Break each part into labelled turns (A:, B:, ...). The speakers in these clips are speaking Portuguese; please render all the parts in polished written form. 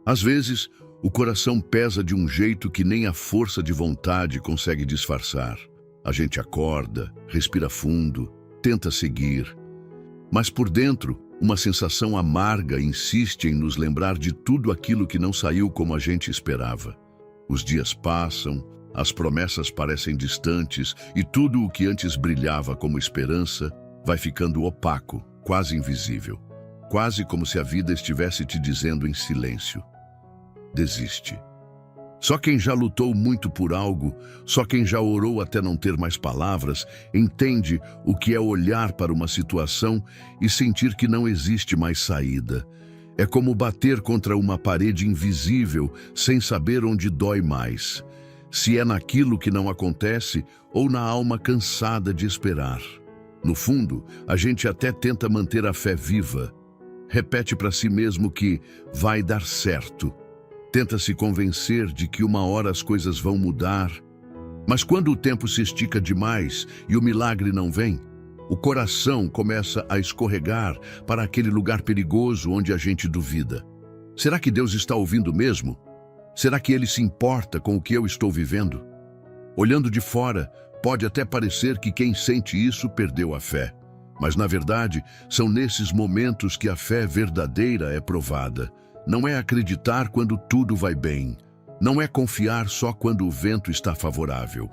A: Às vezes, o coração pesa de um jeito que nem a força de vontade consegue disfarçar. A gente acorda, respira fundo, tenta seguir. Mas por dentro, uma sensação amarga insiste em nos lembrar de tudo aquilo que não saiu como a gente esperava. Os dias passam, as promessas parecem distantes e tudo o que antes brilhava como esperança vai ficando opaco, quase invisível. Quase como se a vida estivesse te dizendo em silêncio: desiste. Só quem já lutou muito por algo, só quem já orou até não ter mais palavras, entende o que é olhar para uma situação e sentir que não existe mais saída. É como bater contra uma parede invisível sem saber onde dói mais. Se é naquilo que não acontece ou na alma cansada de esperar. No fundo, a gente até tenta manter a fé viva. Repete para si mesmo que vai dar certo. Tenta se convencer de que uma hora as coisas vão mudar. Mas quando o tempo se estica demais e o milagre não vem, o coração começa a escorregar para aquele lugar perigoso onde a gente duvida. Será que Deus está ouvindo mesmo? Será que Ele se importa com o que eu estou vivendo? Olhando de fora, pode até parecer que quem sente isso perdeu a fé. Mas, na verdade, são nesses momentos que a fé verdadeira é provada. Não é acreditar quando tudo vai bem. Não é confiar só quando o vento está favorável.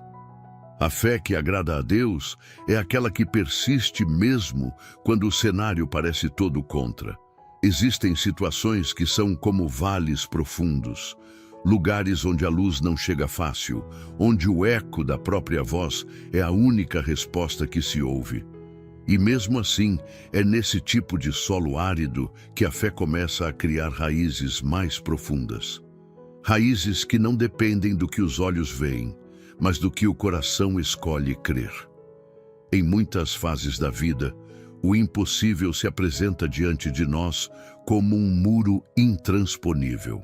A: A fé que agrada a Deus é aquela que persiste mesmo quando o cenário parece todo contra. Existem situações que são como vales profundos, lugares onde a luz não chega fácil, onde o eco da própria voz é a única resposta que se ouve. E mesmo assim, é nesse tipo de solo árido que a fé começa a criar raízes mais profundas. Raízes que não dependem do que os olhos veem, mas do que o coração escolhe crer. Em muitas fases da vida, o impossível se apresenta diante de nós como um muro intransponível.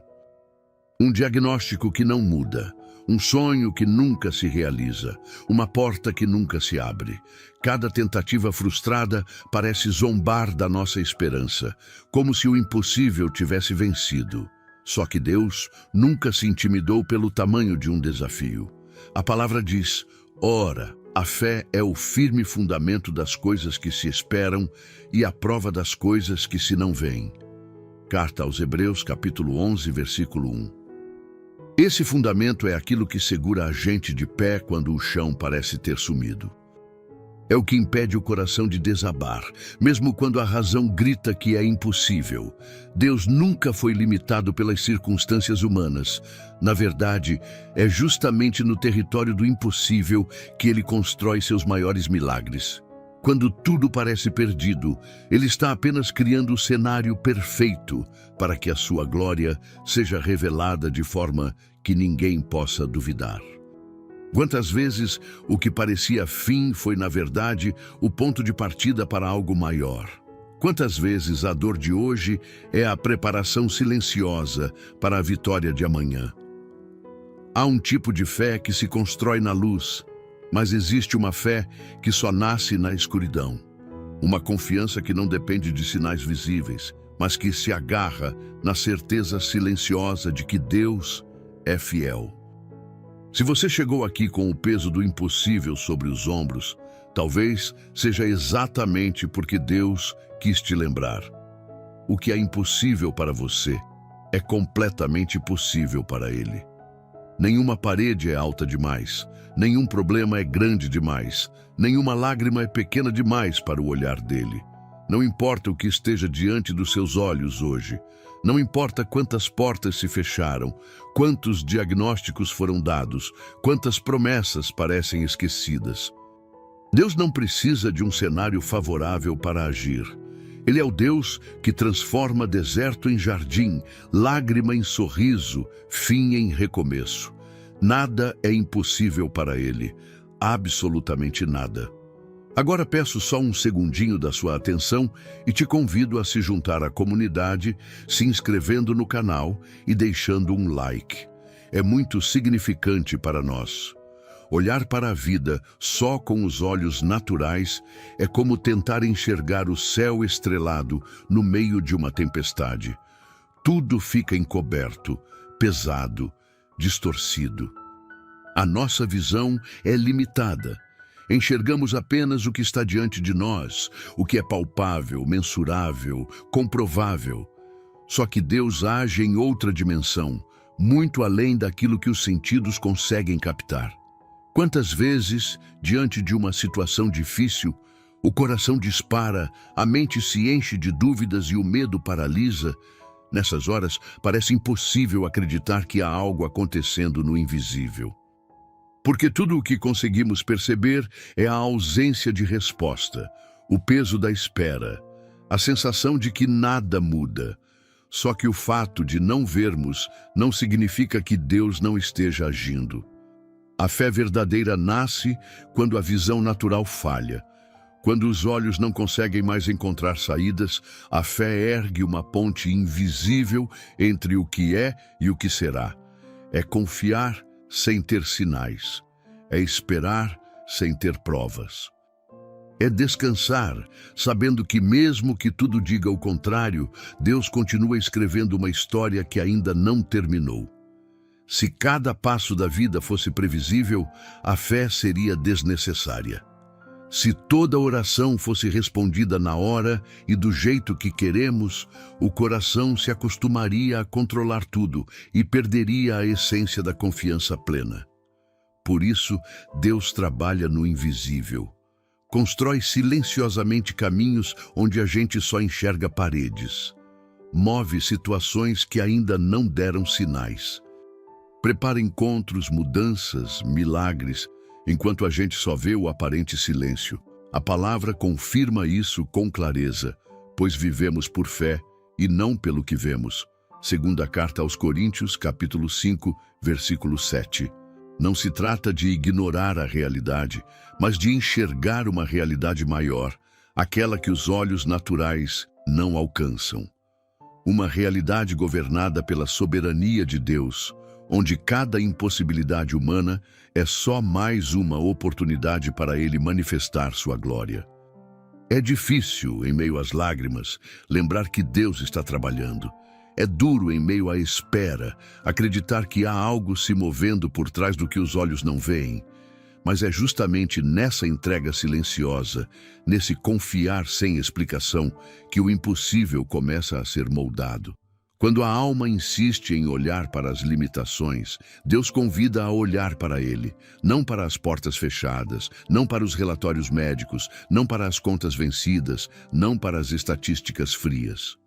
A: Um diagnóstico que não muda, um sonho que nunca se realiza, uma porta que nunca se abre. Cada tentativa frustrada parece zombar da nossa esperança, como se o impossível tivesse vencido. Só que Deus nunca se intimidou pelo tamanho de um desafio. A palavra diz: ora, a fé é o firme fundamento das coisas que se esperam e a prova das coisas que se não veem. Carta aos Hebreus, capítulo 11, versículo 1. Esse fundamento é aquilo que segura a gente de pé quando o chão parece ter sumido. É o que impede o coração de desabar, mesmo quando a razão grita que é impossível. Deus nunca foi limitado pelas circunstâncias humanas. Na verdade, é justamente no território do impossível que Ele constrói seus maiores milagres. Quando tudo parece perdido, Ele está apenas criando o cenário perfeito para que a sua glória seja revelada de forma que ninguém possa duvidar. Quantas vezes o que parecia fim foi, na verdade, o ponto de partida para algo maior? Quantas vezes a dor de hoje é a preparação silenciosa para a vitória de amanhã? Há um tipo de fé que se constrói na luz, mas existe uma fé que só nasce na escuridão. Uma confiança que não depende de sinais visíveis, mas que se agarra na certeza silenciosa de que Deus é fiel. Se você chegou aqui com o peso do impossível sobre os ombros, talvez seja exatamente porque Deus quis te lembrar. O que é impossível para você é completamente possível para Ele. Nenhuma parede é alta demais, nenhum problema é grande demais, nenhuma lágrima é pequena demais para o olhar dele. Não importa o que esteja diante dos seus olhos hoje, não importa quantas portas se fecharam, quantos diagnósticos foram dados, quantas promessas parecem esquecidas. Deus não precisa de um cenário favorável para agir. Ele é o Deus que transforma deserto em jardim, lágrima em sorriso, fim em recomeço. Nada é impossível para Ele, absolutamente nada. Agora peço só um segundinho da sua atenção e te convido a se juntar à comunidade, se inscrevendo no canal e deixando um like. É muito significante para nós. Olhar para a vida só com os olhos naturais é como tentar enxergar o céu estrelado no meio de uma tempestade. tudo fica encoberto, pesado, distorcido. A nossa visão é limitada. Enxergamos apenas o que está diante de nós, o que é palpável, mensurável, comprovável. Só que Deus age em outra dimensão, muito além daquilo que os sentidos conseguem captar. Quantas vezes, diante de uma situação difícil, o coração dispara, a mente se enche de dúvidas e o medo paralisa? Nessas horas, parece impossível acreditar que há algo acontecendo no invisível. Porque tudo o que conseguimos perceber é a ausência de resposta, o peso da espera, a sensação de que nada muda. Só que o fato de não vermos não significa que Deus não esteja agindo. A fé verdadeira nasce quando a visão natural falha. Quando os olhos não conseguem mais encontrar saídas, a fé ergue uma ponte invisível entre o que é e o que será. É confiar sem ter sinais. É esperar sem ter provas. É descansar, sabendo que mesmo que tudo diga o contrário, Deus continua escrevendo uma história que ainda não terminou. Se cada passo da vida fosse previsível, a fé seria desnecessária. Se toda oração fosse respondida na hora e do jeito que queremos, o coração se acostumaria a controlar tudo e perderia a essência da confiança plena. Por isso, Deus trabalha no invisível. Constrói silenciosamente caminhos onde a gente só enxerga paredes. Move situações que ainda não deram sinais. Prepara encontros, mudanças, milagres, enquanto a gente só vê o aparente silêncio. A palavra confirma isso com clareza, pois vivemos por fé e não pelo que vemos. Segunda carta aos Coríntios, capítulo 5, versículo 7. Não se trata de ignorar a realidade, mas de enxergar uma realidade maior, aquela que os olhos naturais não alcançam. Uma realidade governada pela soberania de Deus, onde cada impossibilidade humana é só mais uma oportunidade para Ele manifestar sua glória. É difícil, em meio às lágrimas, lembrar que Deus está trabalhando. É duro, em meio à espera, acreditar que há algo se movendo por trás do que os olhos não veem. Mas é justamente nessa entrega silenciosa, nesse confiar sem explicação, que o impossível começa a ser moldado. Quando a alma insiste em olhar para as limitações, Deus convida a olhar para Ele, não para as portas fechadas, não para os relatórios médicos, não para as contas vencidas, não para as estatísticas frias,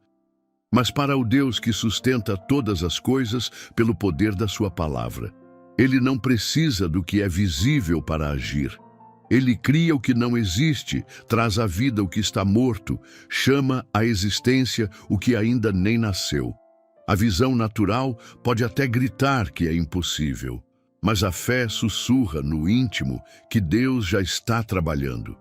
A: mas para o Deus que sustenta todas as coisas pelo poder da sua palavra. Ele não precisa do que é visível para agir. Ele cria o que não existe, traz à vida o que está morto, chama à existência o que ainda nem nasceu. A visão natural pode até gritar que é impossível, mas a fé sussurra no íntimo que Deus já está trabalhando.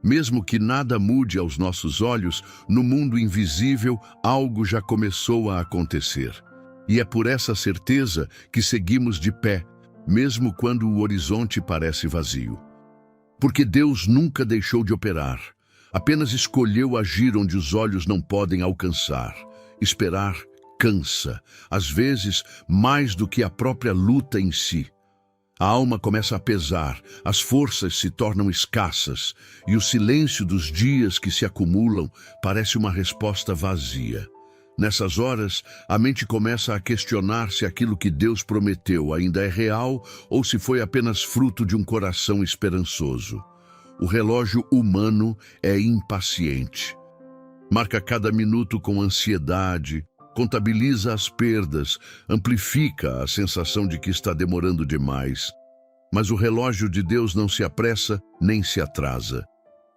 A: Mesmo que nada mude aos nossos olhos, no mundo invisível algo já começou a acontecer. E é por essa certeza que seguimos de pé, mesmo quando o horizonte parece vazio. Porque Deus nunca deixou de operar, apenas escolheu agir onde os olhos não podem alcançar. Esperar cansa, às vezes mais do que a própria luta em si. A alma começa a pesar, as forças se tornam escassas e o silêncio dos dias que se acumulam parece uma resposta vazia. Nessas horas, a mente começa a questionar se aquilo que Deus prometeu ainda é real ou se foi apenas fruto de um coração esperançoso. O relógio humano é impaciente. Marca cada minuto com ansiedade, contabiliza as perdas, amplifica a sensação de que está demorando demais. Mas o relógio de Deus não se apressa nem se atrasa.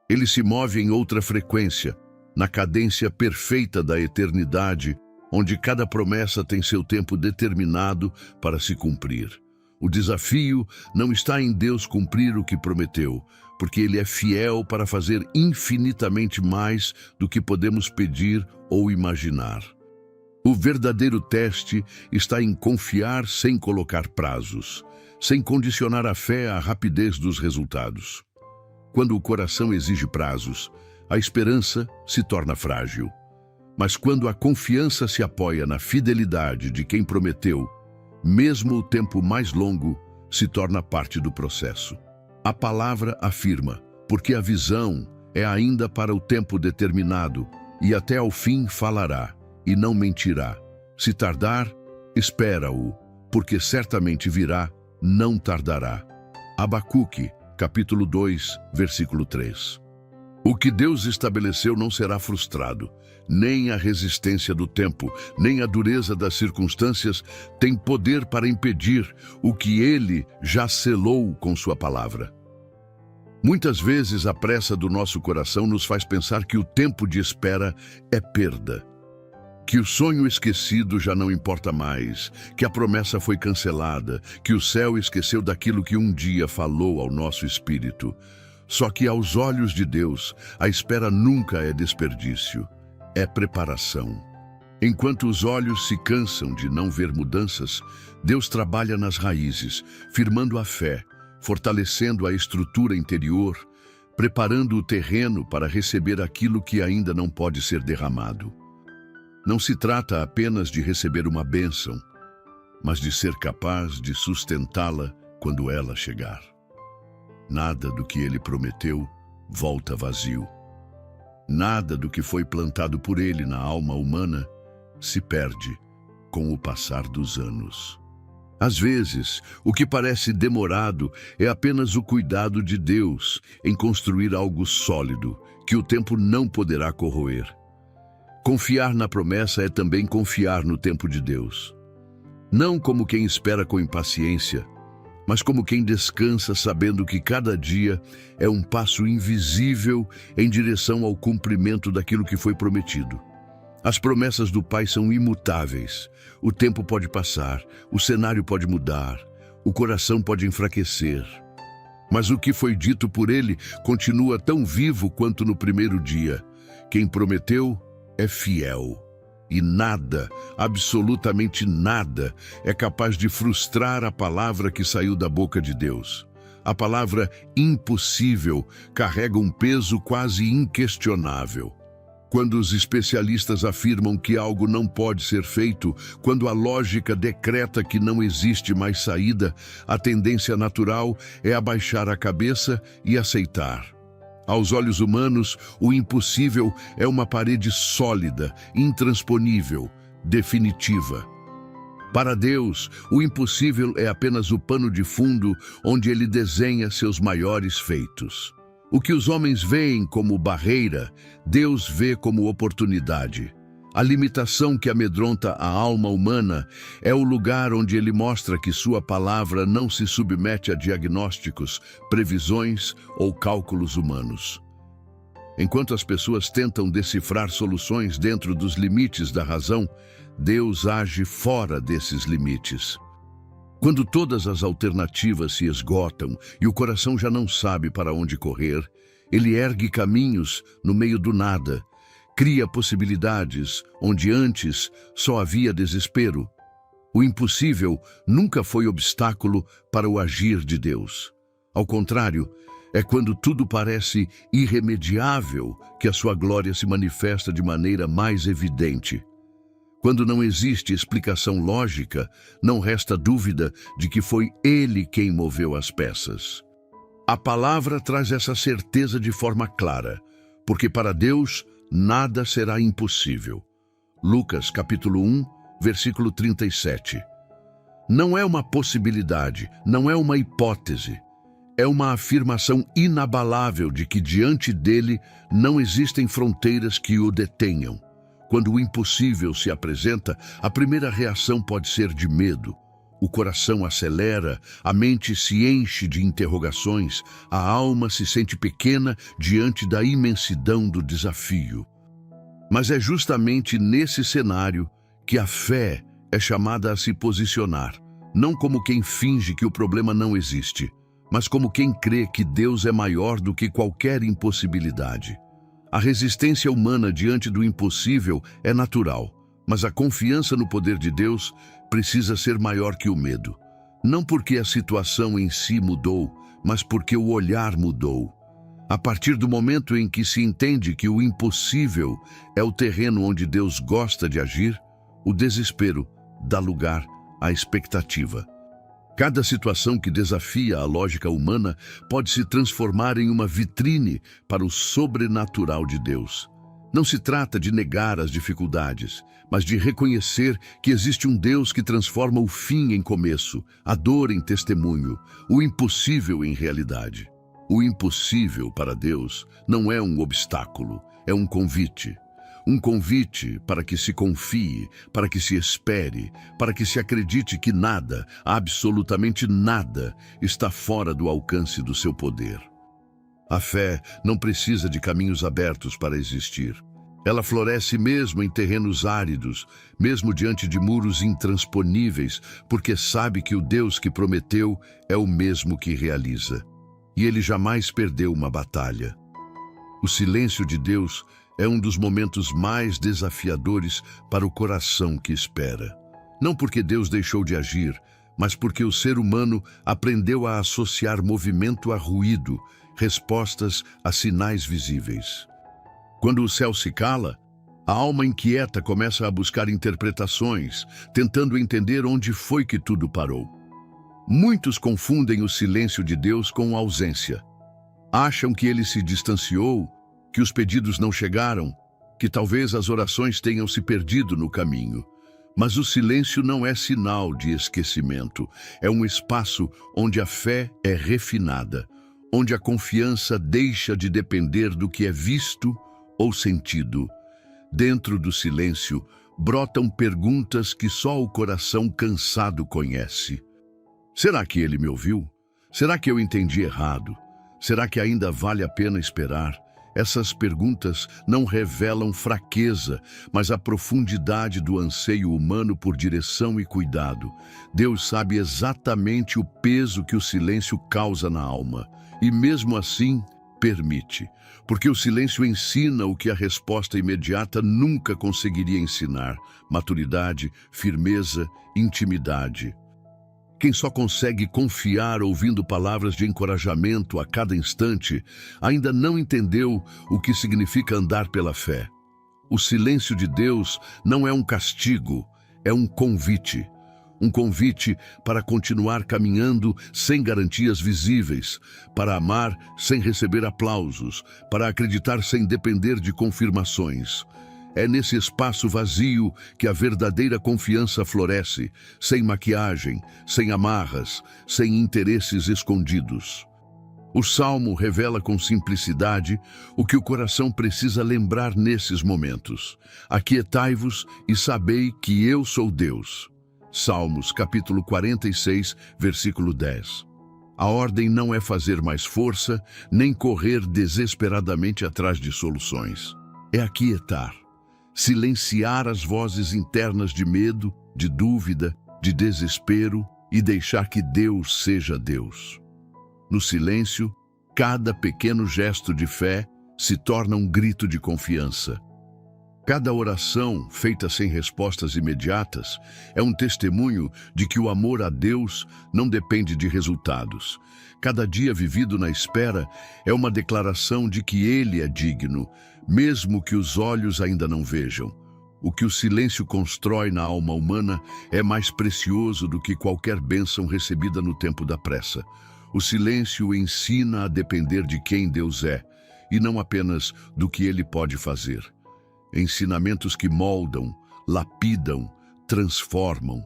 A: Ele se move em outra frequência, na cadência perfeita da eternidade, onde cada promessa tem seu tempo determinado para se cumprir. O desafio não está em Deus cumprir o que prometeu, porque Ele é fiel para fazer infinitamente mais do que podemos pedir ou imaginar. O verdadeiro teste está em confiar sem colocar prazos, sem condicionar a fé à rapidez dos resultados. Quando o coração exige prazos, a esperança se torna frágil. Mas quando a confiança se apoia na fidelidade de quem prometeu, mesmo o tempo mais longo se torna parte do processo. A palavra afirma, porque a visão é ainda para o tempo determinado, e até ao fim falará, e não mentirá. Se tardar, espera-o, porque certamente virá, não tardará. Abacuque, capítulo 2, versículo 3. O que Deus estabeleceu não será frustrado. Nem a resistência do tempo, nem a dureza das circunstâncias tem poder para impedir o que Ele já selou com sua palavra. Muitas vezes a pressa do nosso coração nos faz pensar que o tempo de espera é perda, que o sonho esquecido já não importa mais, que a promessa foi cancelada, que o céu esqueceu daquilo que um dia falou ao nosso espírito. Só que aos olhos de Deus, a espera nunca é desperdício, é preparação. Enquanto os olhos se cansam de não ver mudanças, Deus trabalha nas raízes, firmando a fé, fortalecendo a estrutura interior, preparando o terreno para receber aquilo que ainda não pode ser derramado. Não se trata apenas de receber uma bênção, mas de ser capaz de sustentá-la quando ela chegar. Nada do que Ele prometeu volta vazio. Nada do que foi plantado por Ele na alma humana se perde com o passar dos anos. Às vezes, o que parece demorado é apenas o cuidado de Deus em construir algo sólido, que o tempo não poderá corroer. Confiar na promessa é também confiar no tempo de Deus. Não como quem espera com impaciência, mas como quem descansa sabendo que cada dia é um passo invisível em direção ao cumprimento daquilo que foi prometido. As promessas do Pai são imutáveis. O tempo pode passar, o cenário pode mudar, o coração pode enfraquecer. Mas o que foi dito por Ele continua tão vivo quanto no primeiro dia. Quem prometeu é fiel. E nada, absolutamente nada, é capaz de frustrar a palavra que saiu da boca de Deus. A palavra impossível carrega um peso quase inquestionável. Quando os especialistas afirmam que algo não pode ser feito, quando a lógica decreta que não existe mais saída, a tendência natural é abaixar a cabeça e aceitar. Aos olhos humanos, o impossível é uma parede sólida, intransponível, definitiva. Para Deus, o impossível é apenas o pano de fundo onde Ele desenha seus maiores feitos. O que os homens veem como barreira, Deus vê como oportunidade. A limitação que amedronta a alma humana é o lugar onde Ele mostra que sua palavra não se submete a diagnósticos, previsões ou cálculos humanos. Enquanto as pessoas tentam decifrar soluções dentro dos limites da razão, Deus age fora desses limites. Quando todas as alternativas se esgotam e o coração já não sabe para onde correr, Ele ergue caminhos no meio do nada, cria possibilidades onde antes só havia desespero. O impossível nunca foi obstáculo para o agir de Deus. Ao contrário, é quando tudo parece irremediável que a sua glória se manifesta de maneira mais evidente. Quando não existe explicação lógica, não resta dúvida de que foi Ele quem moveu as peças. A palavra traz essa certeza de forma clara, porque para Deus nada será impossível. Lucas, capítulo 1, versículo 37. Não é uma possibilidade, não é uma hipótese. É uma afirmação inabalável de que diante dele não existem fronteiras que o detenham. Quando o impossível se apresenta, a primeira reação pode ser de medo. O coração acelera, a mente se enche de interrogações, a alma se sente pequena diante da imensidão do desafio. Mas é justamente nesse cenário que a fé é chamada a se posicionar, não como quem finge que o problema não existe, mas como quem crê que Deus é maior do que qualquer impossibilidade. A resistência humana diante do impossível é natural, mas a confiança no poder de Deus precisa ser maior que o medo. Não porque a situação em si mudou, mas porque o olhar mudou. A partir do momento em que se entende que o impossível é o terreno onde Deus gosta de agir, o desespero dá lugar à expectativa. Cada situação que desafia a lógica humana pode se transformar em uma vitrine para o sobrenatural de Deus. Não se trata de negar as dificuldades, mas de reconhecer que existe um Deus que transforma o fim em começo, a dor em testemunho, o impossível em realidade. O impossível para Deus não é um obstáculo, é um convite. Um convite para que se confie, para que se espere, para que se acredite que nada, absolutamente nada, está fora do alcance do seu poder. A fé não precisa de caminhos abertos para existir. Ela floresce mesmo em terrenos áridos, mesmo diante de muros intransponíveis, porque sabe que o Deus que prometeu é o mesmo que realiza. E ele jamais perdeu uma batalha. O silêncio de Deus é um dos momentos mais desafiadores para o coração que espera. Não porque Deus deixou de agir, mas porque o ser humano aprendeu a associar movimento a ruído, respostas a sinais visíveis. Quando o céu se cala, a alma inquieta começa a buscar interpretações, tentando entender onde foi que tudo parou. Muitos confundem o silêncio de Deus com ausência. Acham que ele se distanciou, que os pedidos não chegaram, que talvez as orações tenham se perdido no caminho. Mas o silêncio não é sinal de esquecimento. É um espaço onde a fé é refinada, onde a confiança deixa de depender do que é visto ou sentido. Dentro do silêncio, brotam perguntas que só o coração cansado conhece. Será que ele me ouviu? Será que eu entendi errado? Será que ainda vale a pena esperar? Essas perguntas não revelam fraqueza, mas a profundidade do anseio humano por direção e cuidado. Deus sabe exatamente o peso que o silêncio causa na alma, e mesmo assim, permite, porque o silêncio ensina o que a resposta imediata nunca conseguiria ensinar: maturidade, firmeza, intimidade. Quem só consegue confiar ouvindo palavras de encorajamento a cada instante, ainda não entendeu o que significa andar pela fé. O silêncio de Deus não é um castigo, é um convite. Um convite para continuar caminhando sem garantias visíveis, para amar sem receber aplausos, para acreditar sem depender de confirmações. É nesse espaço vazio que a verdadeira confiança floresce, sem maquiagem, sem amarras, sem interesses escondidos. O Salmo revela com simplicidade o que o coração precisa lembrar nesses momentos. Aquietai-vos e sabei que eu sou Deus. Salmos, capítulo 46, versículo 10. A ordem não é fazer mais força, nem correr desesperadamente atrás de soluções. É aquietar. Silenciar as vozes internas de medo, de dúvida, de desespero e deixar que Deus seja Deus. No silêncio, cada pequeno gesto de fé se torna um grito de confiança. Cada oração, feita sem respostas imediatas, é um testemunho de que o amor a Deus não depende de resultados. Cada dia vivido na espera é uma declaração de que Ele é digno, mesmo que os olhos ainda não vejam. O que o silêncio constrói na alma humana é mais precioso do que qualquer bênção recebida no tempo da pressa. O silêncio ensina a depender de quem Deus é, e não apenas do que Ele pode fazer. Ensinamentos que moldam, lapidam, transformam.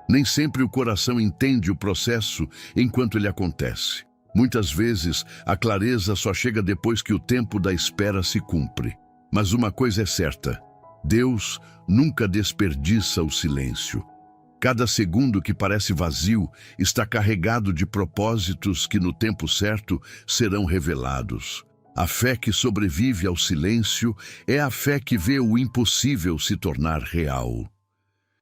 A: Nem sempre o coração entende o processo enquanto ele acontece. Muitas vezes, a clareza só chega depois que o tempo da espera se cumpre. Mas uma coisa é certa: Deus nunca desperdiça o silêncio. Cada segundo que parece vazio está carregado de propósitos que, no tempo certo, serão revelados. A fé que sobrevive ao silêncio é a fé que vê o impossível se tornar real.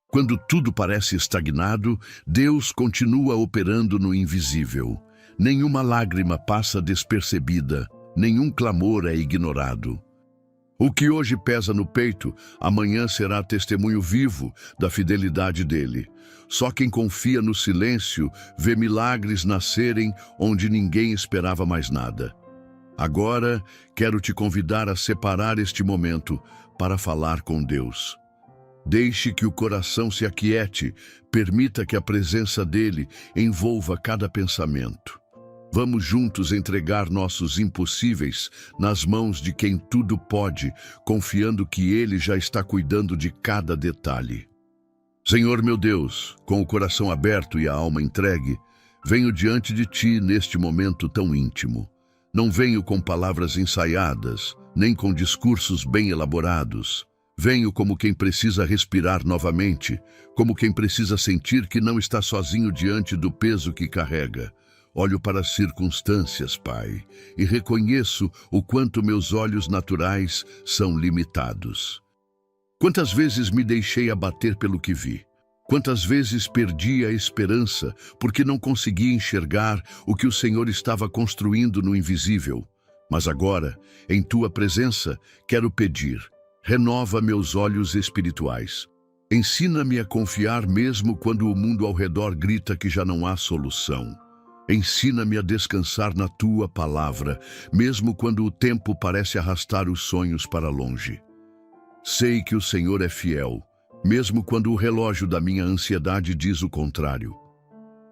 A: Quando tudo parece estagnado, Deus continua operando no invisível. Nenhuma lágrima passa despercebida, nenhum clamor é ignorado. O que hoje pesa no peito, amanhã será testemunho vivo da fidelidade dele. Só quem confia no silêncio vê milagres nascerem onde ninguém esperava mais nada. Agora, quero te convidar a separar este momento para falar com Deus. Deixe que o coração se aquiete, permita que a presença dele envolva cada pensamento. Vamos juntos entregar nossos impossíveis nas mãos de quem tudo pode, confiando que ele já está cuidando de cada detalhe. Senhor meu Deus, com o coração aberto e a alma entregue, venho diante de ti neste momento tão íntimo. Não venho com palavras ensaiadas, nem com discursos bem elaborados. Venho como quem precisa respirar novamente, como quem precisa sentir que não está sozinho diante do peso que carrega. Olho para as circunstâncias, Pai, e reconheço o quanto meus olhos naturais são limitados. Quantas vezes me deixei abater pelo que vi? Quantas vezes perdi a esperança porque não conseguia enxergar o que o Senhor estava construindo no invisível? Mas agora, em Tua presença, quero pedir: renova meus olhos espirituais. Ensina-me a confiar mesmo quando o mundo ao redor grita que já não há solução. Ensina-me a descansar na Tua palavra, mesmo quando o tempo parece arrastar os sonhos para longe. Sei que o Senhor é fiel, mesmo quando o relógio da minha ansiedade diz o contrário.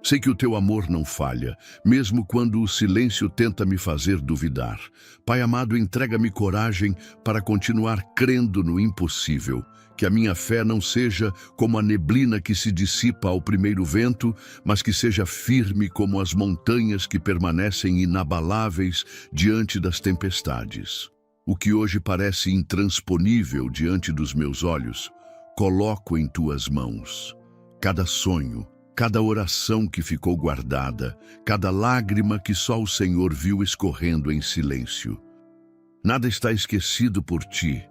A: Sei que o Teu amor não falha, mesmo quando o silêncio tenta me fazer duvidar. Pai amado, entrega-me coragem para continuar crendo no impossível. Que a minha fé não seja como a neblina que se dissipa ao primeiro vento, mas que seja firme como as montanhas que permanecem inabaláveis diante das tempestades. O que hoje parece intransponível diante dos meus olhos, coloco em Tuas mãos. Cada sonho, cada oração que ficou guardada, cada lágrima que só o Senhor viu escorrendo em silêncio. Nada está esquecido por Ti.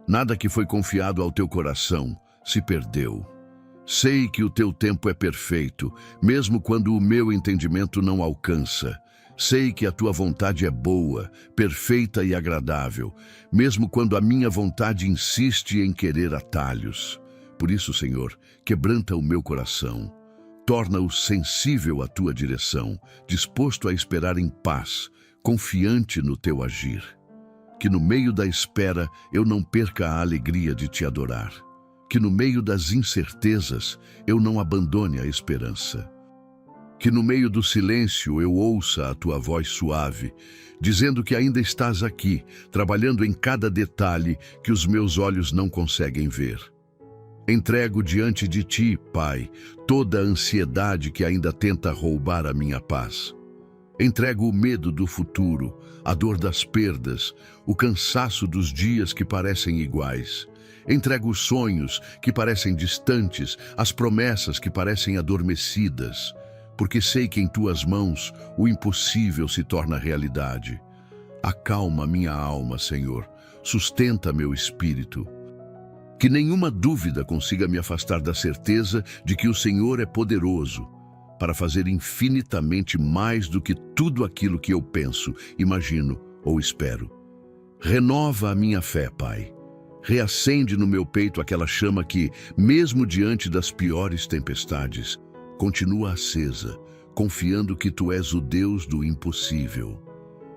A: Nada que foi confiado ao Teu coração se perdeu. Sei que o Teu tempo é perfeito, mesmo quando o meu entendimento não alcança. Sei que a Tua vontade é boa, perfeita e agradável, mesmo quando a minha vontade insiste em querer atalhos. Por isso, Senhor, quebranta o meu coração. Torna-o sensível à Tua direção, disposto a esperar em paz, confiante no Teu agir. Que no meio da espera eu não perca a alegria de Te adorar. Que no meio das incertezas eu não abandone a esperança. Que no meio do silêncio eu ouça a Tua voz suave, dizendo que ainda estás aqui, trabalhando em cada detalhe que os meus olhos não conseguem ver. Entrego diante de Ti, Pai, toda a ansiedade que ainda tenta roubar a minha paz. Entrego o medo do futuro, a dor das perdas, o cansaço dos dias que parecem iguais. Entrego os sonhos que parecem distantes, as promessas que parecem adormecidas, porque sei que em Tuas mãos o impossível se torna realidade. Acalma minha alma, Senhor, sustenta meu espírito. Que nenhuma dúvida consiga me afastar da certeza de que o Senhor é poderoso para fazer infinitamente mais do que tudo aquilo que eu penso, imagino ou espero. Renova a minha fé, Pai. Reacende no meu peito aquela chama que, mesmo diante das piores tempestades, continua acesa, confiando que Tu és o Deus do impossível.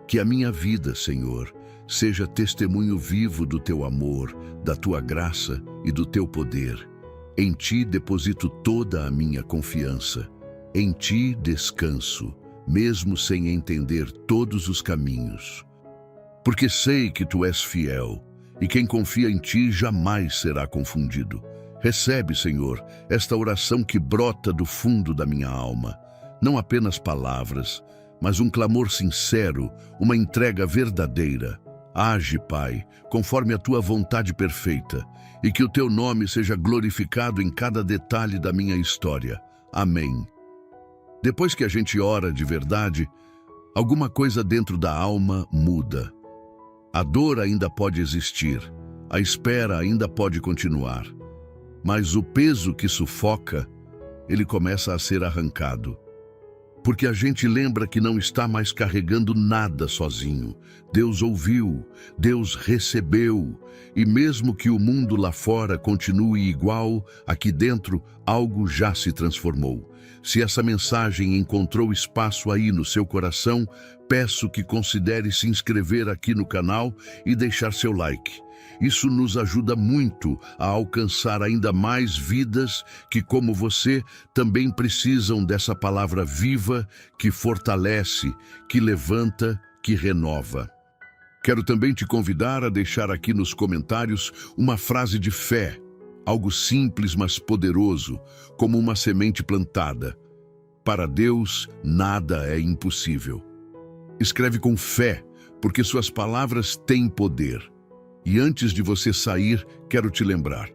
A: Que a minha vida, Senhor, seja testemunho vivo do Teu amor, da Tua graça e do Teu poder. Em Ti deposito toda a minha confiança. Em Ti descanso, mesmo sem entender todos os caminhos. Porque sei que Tu és fiel, e quem confia em Ti jamais será confundido. Recebe, Senhor, esta oração que brota do fundo da minha alma. Não apenas palavras, mas um clamor sincero, uma entrega verdadeira. Age, Pai, conforme a Tua vontade perfeita, e que o Teu nome seja glorificado em cada detalhe da minha história. Amém. Depois que a gente ora de verdade, alguma coisa dentro da alma muda. A dor ainda pode existir, a espera ainda pode continuar, mas o peso que sufoca, ele começa a ser arrancado. porque a gente lembra que não está mais carregando nada sozinho. Deus ouviu, Deus recebeu, e mesmo que o mundo lá fora continue igual, aqui dentro algo já se transformou. Se essa mensagem encontrou espaço aí no seu coração, peço que considere se inscrever aqui no canal e deixar seu like. Isso nos ajuda muito a alcançar ainda mais vidas que, como você, também precisam dessa palavra viva que fortalece, que levanta, que renova. Quero também te convidar a deixar aqui nos comentários uma frase de fé, algo simples mas poderoso, como uma semente plantada. Para Deus, nada é impossível. Escreve com fé, porque suas palavras têm poder. E antes de você sair, quero te lembrar.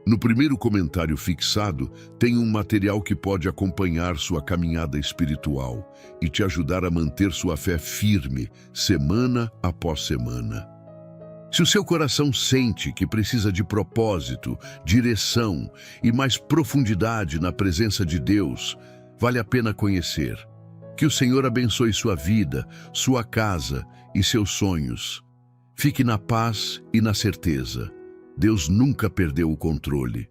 A: No primeiro comentário fixado, tem um material que pode acompanhar sua caminhada espiritual e te ajudar a manter sua fé firme, semana após semana. Se o seu coração sente que precisa de propósito, direção e mais profundidade na presença de Deus, vale a pena conhecer. Que o Senhor abençoe sua vida, sua casa e seus sonhos. Fique na paz e na certeza. Deus nunca perdeu o controle.